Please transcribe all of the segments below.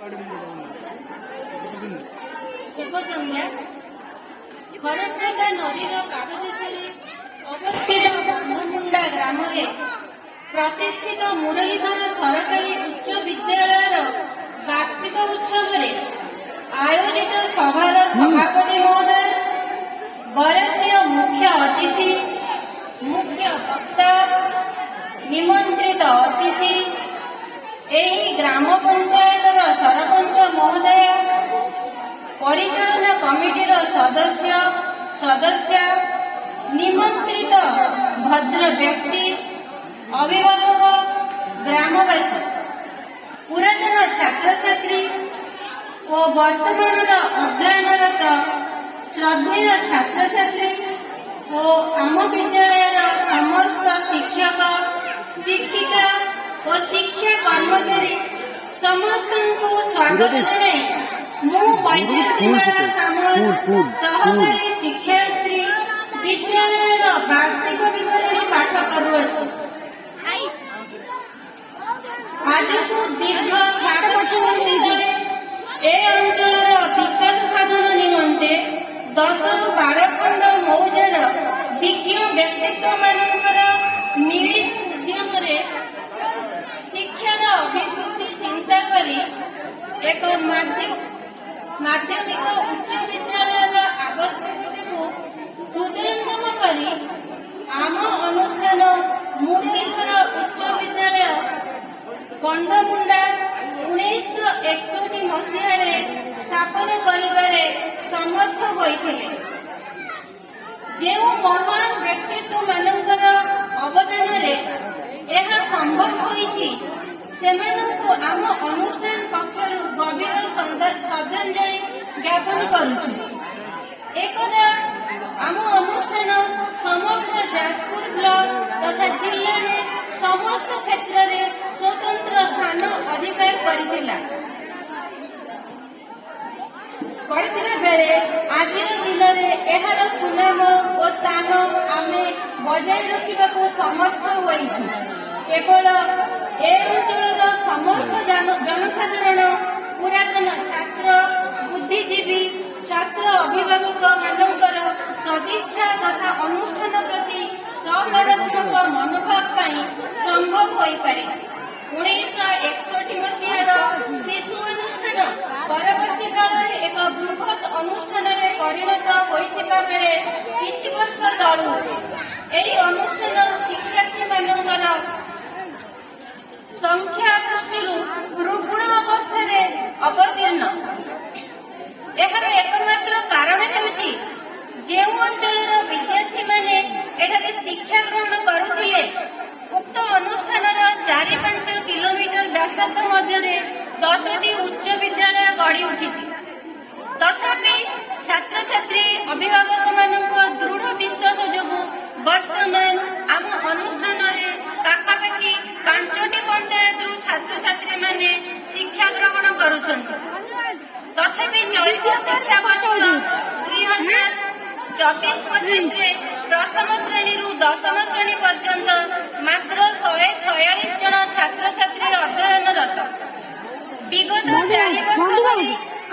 खरस्रोता नदीर पाददेशे अवस्थित बंधमुंडा ग्राम प्रतिष्ठित मुरलीधर सरकारी उच्च विद्यालय वार्षिक उत्सव आयोजित सभार सभापति महोदय, वरेण्य मुख्य अतिथि, मुख्य वक्ता, निमंत्रित अतिथि, एही ग्राम पंचायतर सरपंच महोदय, परिचालना कमिटीर सदस्य, निमंत्रित भद्र व्यक्ति, अभिभावक, ग्रामवासी, पुरातन छात्र छात्री और वर्तमान अध्ययनरत श्रद्धेय छात्र छात्री और आम विद्यालय समस्त शिक्षक शिक्षिका और शिक्षा कर्मचारी समस्त को स्वागत जनाई सहकारी शिक्षार्थी विद्यालय वार्षिक विवरणी पाठ करुअछि। आज को दीर्घ 60 वर्ष भितर ए अंचल विकास साधन निमंते 10-12 खंड मौजार विज्ञ व्यक्तित्व मानकर मिलित उद्यम शिक्षार अभिवृद्धि चिंता करी एक माध्यमिक उच्च विद्यालय आवश्यकता को हृदयंगम करी आम अनुष्ठान मुरलीधर उच्च विद्यालय बंधमुंडा 1961 मसीह स्थापन करिबारे समर्थ होइथिले। जेउ महान व्यक्तित्व मानकर अवदान रे यह संभव होइछि सेमानकु आम अनुष्ठान पक्षरु गभीर श्रद्धांजलि ज्ञापन करुछु। एकदा आम अनुष्ठान समग्र जाजपुर ब्लॉक तथा जिल्ला रे समस्त क्षेत्र रे स्वतंत्र स्थान अधिकार करिथिला बेले आज दिन में यार सुनाम और स्थान आम बजाय रखा समर्थ होइछु। केवल ए अंचल समस्त जनसाधारण पुरातन छात्र बुद्धिजीवी छात्र अभिभावक मानकर सदिच्छा तथा अनुष्ठान प्रति सकारात्मक मनोभाव संभव हो पारि। 1961 मसीहार शिशु अनुष्ठान परवर्ती काल एक बृहत अनुष्ठान परिणत होता बेले किछि वर्ष तलू यही अनुष्ठान शिक्षार्थी मानकर संख्या दृष्टि रुग्ण अवस्था अवतीर्ण। यार एकमात्र कारण हेउछि जेउ अंचल विद्यार्थी माने एठारे शिक्षा ग्रहण करुथिले उक्त अनुष्ठान 4-5 किलोमीटर व्यासार्ध मध्य 10टी उच्च विद्यालय गढ़ी उठी। तथापि छात्र छात्री अभिभावक मानक दृढ़ विश्वास जो वर्तमान आम अनुष्ठान पाखापाखि 5टी पंचायत छात्र छात्री माने शिक्षा ग्रहण करुछन्ति। तथापि चलित शिक्षा वर्ष 2024-25 प्रथम श्रेणी 10म श्रेणी पर्यंत मात्र 146 जन छात्र छात्री अध्ययनरत। विगत 4 वर्ष धरि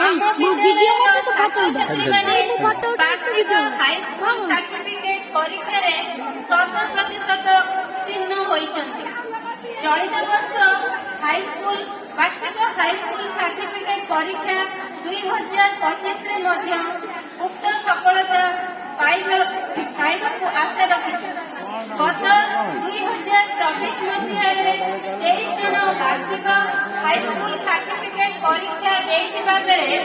आम विद्यालय छात्र छात्री माने वार्षिक हाईस्कूल सर्टिफिकेट परीक्षा 100% उत्तीर्ण होइछन्ति। चलित वर्ष हाईस्कूल वार्षिक हाईस्कूल सर्टिफिकेट परीक्षा 2025 रे मध्य उक्त सफलता पाइबाकु आशा रखिछु। गत 2024 मसीह 23 जन वार्षिक हाईस्कूल सर्टिफिकेट परीक्षा देइथिबा बेले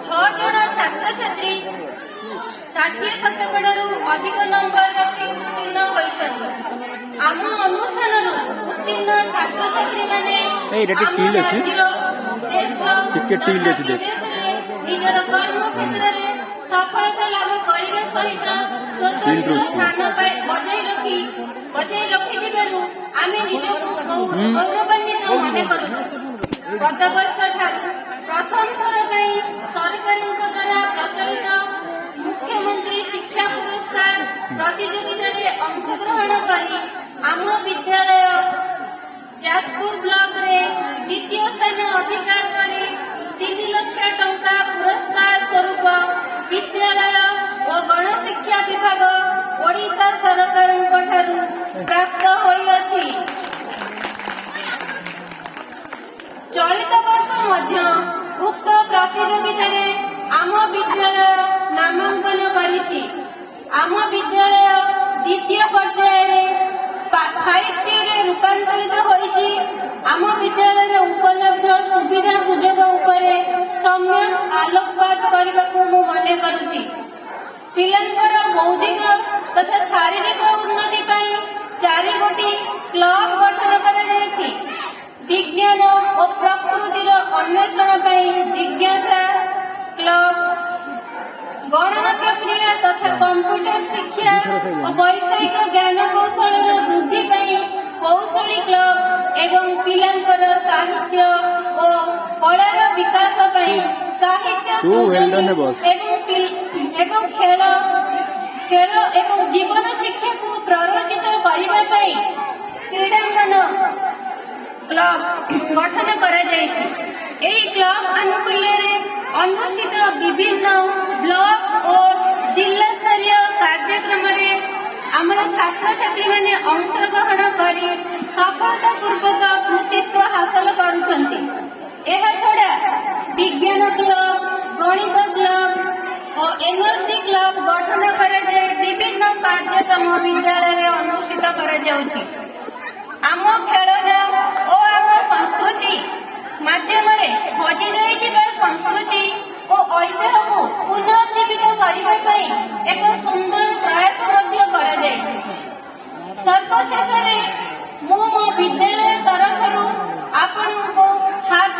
6 जन छात्र छात्री 60% अधिक नंबर रखि उत्तीर्ण होइछन्ति। आम अनुष्ठान उत्तीर्ण छात्र छात्री माने निजर कर्म क्षेत्र में सफलता लाभ करने सहित स्वतंत्र स्थान बजाय रखिथिबारु आमे निजकु गौरवान्वित मने करूछु। गत वर्ष प्रथम थर सरकार द्वारा प्रचलित मुख्यमंत्री शिक्षा पुरस्कार प्रतियोगिता अंशग्रहण करी आम विद्यालय जाजपुर ब्लॉक रे द्वितीय स्थान ଅଧିକାର କରି 3 ଲକ୍ଷ ଟଙ୍କା ପୁରସ୍କାର ସ୍ୱରୂପ ବିଦ୍ୟାଳୟ ଓ ଗଣଶିକ୍ଷା ବିଭାଗ ଓଡ଼ିଶା ସରକାରଙ୍କ ଠାରୁ ପ୍ରାପ୍ତ ହୋଇଅଛି। ଚଳିତ ବର୍ଷ ମଧ୍ୟ ଉକ୍ତ ପ୍ରତିଯୋଗିତାରେ ଆମ ବିଦ୍ୟାଳୟ ନାମାଙ୍କନ କରିଛି। ଆମ ବିଦ୍ୟାଳୟ ଦ୍ୱିତୀୟ ପର୍ଯ୍ୟାୟରେ 5Tରେ ରୂପାନ୍ତରିତ ହୋଇଛି। ଆମ ବିଦ୍ୟାଳୟରେ ଉପଲବ୍ଧ ସୁବିଧା ସୁଯୋଗ ଉପରେ ସମ୍ୟକ୍ ଆଲୋକପାତ କରିବାକୁ ମୁଁ ମନେ କରୁଛି। ପିଲାଙ୍କର ବୌଦ୍ଧିକ ତଥା ଶାରୀରିକ ଉନ୍ନତି ପାଇଁ 4ଗୋଟି କ୍ଲବ ଗଠନ କରାଯାଇଛି। ବିଜ୍ଞାନ ଓ ପ୍ରକୃତିର ଅନ୍ୱେଷଣ ପାଇଁ ଜିଜ୍ଞାସା କ୍ଲବ, ଗଣନା ପ୍ରକ୍ରିୟା ତଥା କମ୍ପ୍ୟୁଟର ଶିକ୍ଷା ଓ ବୈଷୟିକ ଜ୍ଞାନ କୌଶଳର ବୃଦ୍ଧି ପାଇଁ କୌଶଳୀ କ୍ଲବ ଏବଂ ପିଲାଙ୍କର ସାହିତ୍ୟ ଓ କଳାର ବିକାଶ ପାଇଁ ସାହିତ୍ୟ ସୃଜନୀ ଏବଂ ଖେଳ ଏବଂ ଜୀବନ ଶିକ୍ଷାକୁ ପ୍ରରୋଚିତ କରିବା ପାଇଁ କ୍ରୀଡ଼ାଙ୍ଗନ କ୍ଲବ ଗଠନ କରାଯାଇଛି। ଏହି କ୍ଲବ ଆନୁକୂଲ୍ୟରେ ଅନୁଷ୍ଠିତ ବିଭିନ୍ନ ବ୍ଲକ ଓ ଜିଲ୍ଲା ସ୍ତରୀୟ କାର୍ଯ୍ୟକ୍ରମରେ ଆମର ଛାତ୍ରଛାତ୍ରୀମାନେ ଅଂଶଗ୍ରହଣ କରି ସଫଳତାପୂର୍ବକ କୃତିତ୍ୱ ହାସଲ କରୁଛନ୍ତି। ଏହାଛଡ଼ା ବିଜ୍ଞାନ କ୍ଲବ, ଗଣିତ କ୍ଲବ ଓ ଏନର୍ଜି କ୍ଲବ ଗଠନ କରାଯାଇ ବିଭିନ୍ନ କାର୍ଯ୍ୟକ୍ରମ ବିଦ୍ୟାଳୟରେ ଅନୁଷ୍ଠିତ କରାଯାଉଛି। ଆମ ଖେଳନା ଓ ଆମ ସଂସ୍କୃତି ମାଧ୍ୟମରେ ହଜି ଯାଇଥିବା ସଂସ୍କୃତି ଓ ଐତିହ୍ୟକୁ ପୁନର୍ଜୀବିତ କରିବା ପାଇଁ ଏକ ସୁନ୍ଦର ପ୍ରୟାସ ମଧ୍ୟ କରାଯାଇଛି। ସର୍ବଶେଷରେ ମୁଁ ମୋ ବିଦ୍ୟାଳୟ ତରଫରୁ ଆପଣଙ୍କୁ ହାର୍ଦ୍ଦିକ